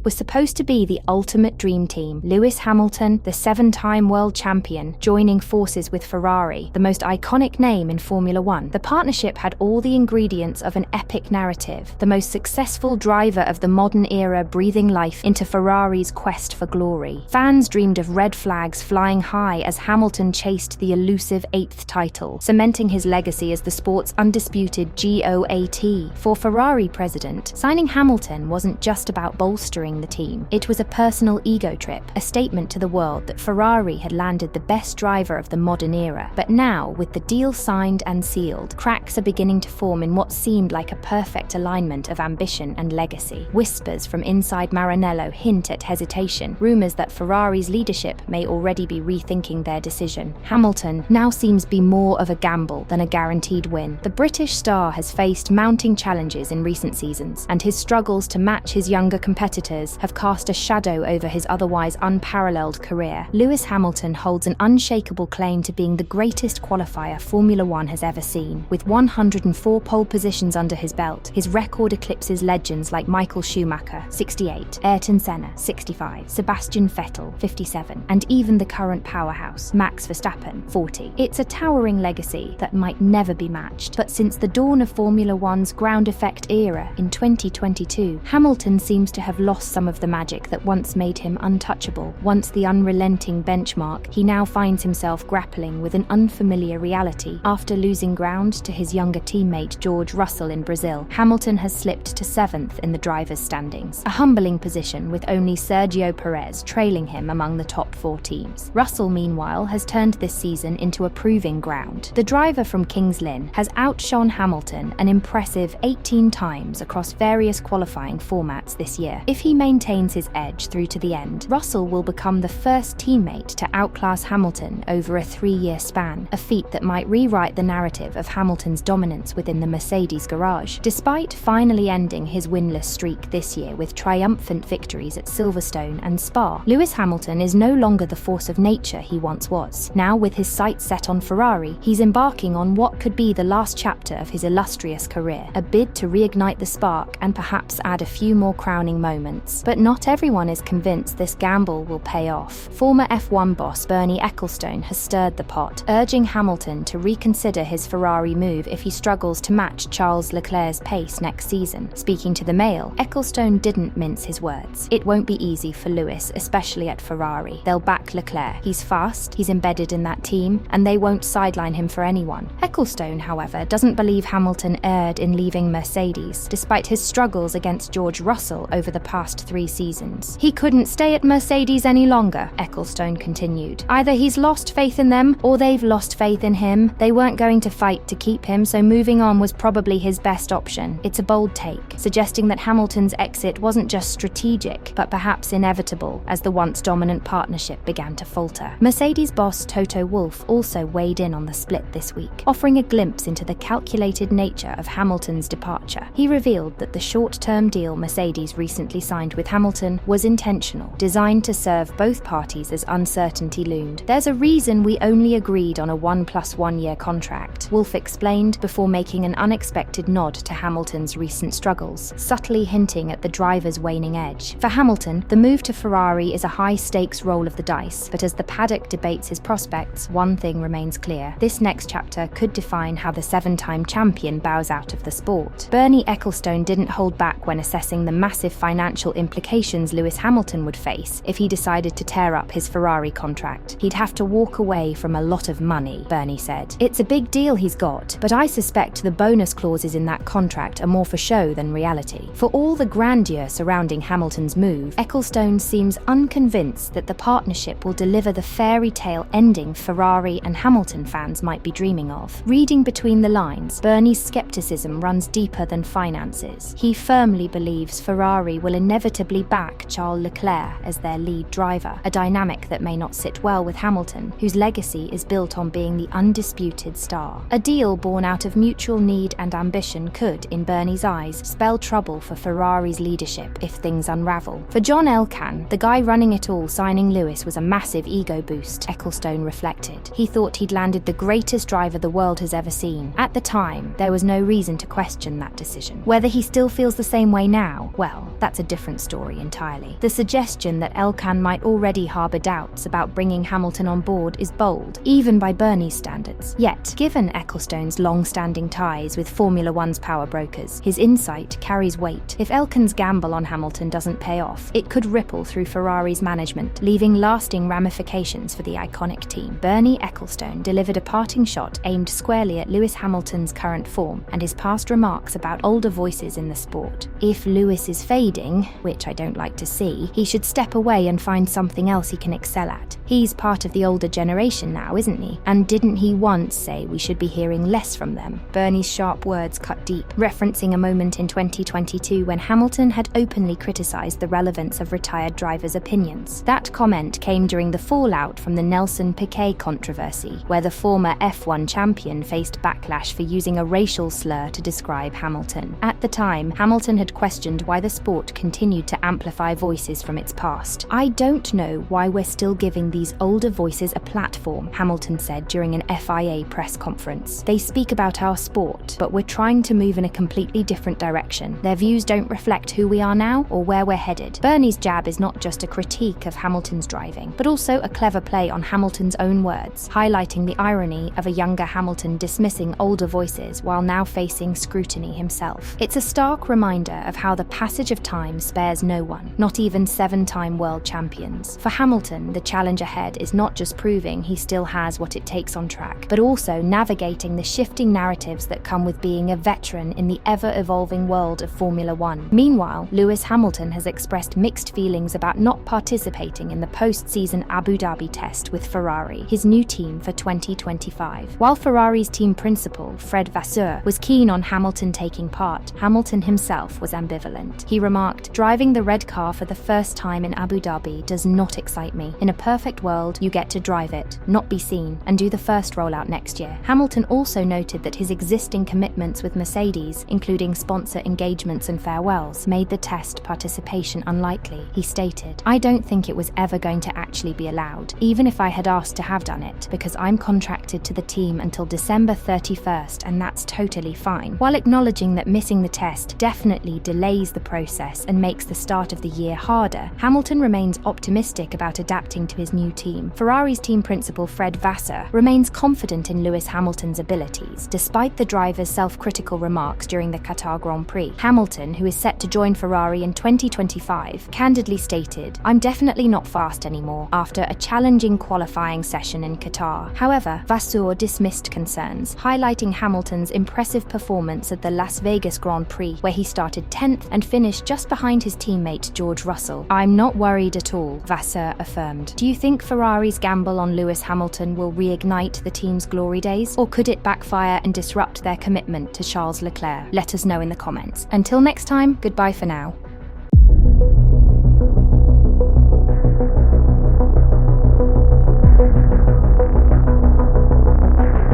It was supposed to be the ultimate dream team. Lewis Hamilton, the 7-time world champion, joining forces with Ferrari, the most iconic name in Formula One. The partnership had all the ingredients of an epic narrative, the most successful driver of the modern era breathing life into Ferrari's quest for glory. Fans dreamed of red flags flying high as Hamilton chased the elusive 8th title, cementing his legacy as the sport's undisputed GOAT. For Ferrari President, signing Hamilton wasn't just about bolstering the team. It was a personal ego trip, a statement to the world that Ferrari had landed the best driver of the modern era. But now, with the deal signed and sealed, cracks are beginning to form in what seemed like a perfect alignment of ambition and legacy. Whispers from inside Maranello hint at hesitation, rumors that Ferrari's leadership may already be rethinking their decision. Hamilton now seems to be more of a gamble than a guaranteed win. The British star has faced mounting challenges in recent seasons, and his struggles to match his younger competitors have cast a shadow over his otherwise unparalleled career. Lewis Hamilton holds an unshakable claim to being the greatest qualifier Formula One has ever seen. With 104 pole positions under his belt, his record eclipses legends like Michael Schumacher, 68, Ayrton Senna, 65, Sebastian Vettel, 57, and even the current powerhouse, Max Verstappen, 40. It's a towering legacy that might never be matched. But since the dawn of Formula One's ground effect era in 2022, Hamilton seems to have lost some of the magic that once made him untouchable. Once the unrelenting benchmark, he now finds himself grappling with an unfamiliar reality. After losing ground to his younger teammate George Russell in Brazil, Hamilton has slipped to 7th in the drivers' standings, a humbling position with only Sergio Perez trailing him among the top 4 teams. Russell, meanwhile, has turned this season into a proving ground. The driver from Kings Lynn has outshone Hamilton an impressive 18 times across various qualifying formats this year. If he maintains his edge through to the end, Russell will become the first teammate to outclass Hamilton over a 3-year span, a feat that might rewrite the narrative of Hamilton's dominance within the Mercedes garage. Despite finally ending his winless streak this year with triumphant victories at Silverstone and Spa, Lewis Hamilton is no longer the force of nature he once was. Now, with his sights set on Ferrari, he's embarking on what could be the last chapter of his illustrious career, a bid to reignite the spark and perhaps add a few more crowning moments. But not everyone is convinced this gamble will pay off. Former F1 boss Bernie Ecclestone has stirred the pot, urging Hamilton to reconsider his Ferrari move if he struggles to match Charles Leclerc's pace next season. Speaking to the Mail, Ecclestone didn't mince his words. It won't be easy for Lewis, especially at Ferrari. They'll back Leclerc. He's fast, he's embedded in that team, and they won't sideline him for anyone. Ecclestone, however, doesn't believe Hamilton erred in leaving Mercedes, despite his struggles against George Russell over the past 3 seasons. He couldn't stay at Mercedes any longer, Ecclestone continued. Either he's lost faith in them, or they've lost faith in him. They weren't going to fight to keep him, so moving on was probably his best option. It's a bold take, suggesting that Hamilton's exit wasn't just strategic, but perhaps inevitable as the once dominant partnership began to falter. Mercedes boss Toto Wolff also weighed in on the split this week, offering a glimpse into the calculated nature of Hamilton's departure. He revealed that the short-term deal Mercedes recently signed with Hamilton was intentional, designed to serve both parties as uncertainty loomed. There's a reason we only agreed on a 1+1 year contract, Wolff explained before making an unexpected nod to Hamilton's recent struggles, subtly hinting at the driver's waning edge. For Hamilton, the move to Ferrari is a high-stakes roll of the dice, but as the paddock debates his prospects, one thing remains clear. This next chapter could define how the 7-time champion bows out of the sport. Bernie Ecclestone didn't hold back when assessing the massive financial implications Lewis Hamilton would face if he decided to tear up his Ferrari contract. He'd have to walk away from a lot of money, Bernie said. It's a big deal he's got, but I suspect the bonus clauses in that contract are more for show than reality. For all the grandeur surrounding Hamilton's move, Ecclestone seems unconvinced that the partnership will deliver the fairy tale ending Ferrari and Hamilton fans might be dreaming of. Reading between the lines, Bernie's skepticism runs deeper than finances. He firmly believes Ferrari will inevitably back Charles Leclerc as their lead driver, a dynamic that may not sit well with Hamilton, whose legacy is built on being the undisputed star. A deal born out of mutual need and ambition could, in Bernie's eyes, spell trouble for Ferrari's leadership if things unravel. For John Elkann, the guy running it all, signing Lewis was a massive ego boost, Ecclestone reflected. He thought he'd landed the greatest driver the world has ever seen. At the time, there was no reason to question that decision. Whether he still feels the same way now, well, that's a different different story entirely. The suggestion that Elkann might already harbour doubts about bringing Hamilton on board is bold, even by Bernie's standards. Yet, given Ecclestone's long-standing ties with Formula One's power brokers, his insight carries weight. If Elkann's gamble on Hamilton doesn't pay off, it could ripple through Ferrari's management, leaving lasting ramifications for the iconic team. Bernie Ecclestone delivered a parting shot aimed squarely at Lewis Hamilton's current form and his past remarks about older voices in the sport. If Lewis is fading, which I don't like to see, he should step away and find something else he can excel at. He's part of the older generation now, isn't he? And didn't he once say we should be hearing less from them? Bernie's sharp words cut deep, referencing a moment in 2022 when Hamilton had openly criticised the relevance of retired drivers' opinions. That comment came during the fallout from the Nelson Piquet controversy, where the former F1 champion faced backlash for using a racial slur to describe Hamilton. At the time, Hamilton had questioned why the sport continued to amplify voices from its past. "I don't know why we're still giving these older voices a platform," Hamilton said during an FIA press conference. "They speak about our sport, but we're trying to move in a completely different direction. Their views don't reflect who we are now or where we're headed." Bernie's jab is not just a critique of Hamilton's driving, but also a clever play on Hamilton's own words, highlighting the irony of a younger Hamilton dismissing older voices while now facing scrutiny himself. It's a stark reminder of how the passage of time spares no one, not even seven-time world champions. For Hamilton, the challenge ahead is not just proving he still has what it takes on track, but also navigating the shifting narratives that come with being a veteran in the ever-evolving world of Formula One. Meanwhile, Lewis Hamilton has expressed mixed feelings about not participating in the post-season Abu Dhabi test with Ferrari, his new team for 2025. While Ferrari's team principal, Fred Vasseur, was keen on Hamilton taking part, Hamilton himself was ambivalent. He remarked, "Driving the red car for the first time in Abu Dhabi does not excite me. In a perfect world, you get to drive it, not be seen, and do the first rollout next year." Hamilton also noted that his existing commitments with Mercedes, including sponsor engagements and farewells, made the test participation unlikely. He stated, "I don't think it was ever going to actually be allowed, even if I had asked to have done it, because I'm contracted to the team until December 31st, and that's totally fine." While acknowledging that missing the test definitely delays the process and makes the start of the year harder, Hamilton remains optimistic about adapting to his new team. Ferrari's team principal Fred Vasseur remains confident in Lewis Hamilton's abilities, despite the driver's self-critical remarks during the Qatar Grand Prix. Hamilton, who is set to join Ferrari in 2025, candidly stated, "I'm definitely not fast anymore," after a challenging qualifying session in Qatar. However, Vasseur dismissed concerns, highlighting Hamilton's impressive performance at the Las Vegas Grand Prix, where he started 10th and finished just behind his teammate George Russell. "I'm not worried at all," Vasseur affirmed. Do you think Ferrari's gamble on Lewis Hamilton will reignite the team's glory days, or could it backfire and disrupt their commitment to Charles Leclerc? Let us know in the comments. Until next time, goodbye for now.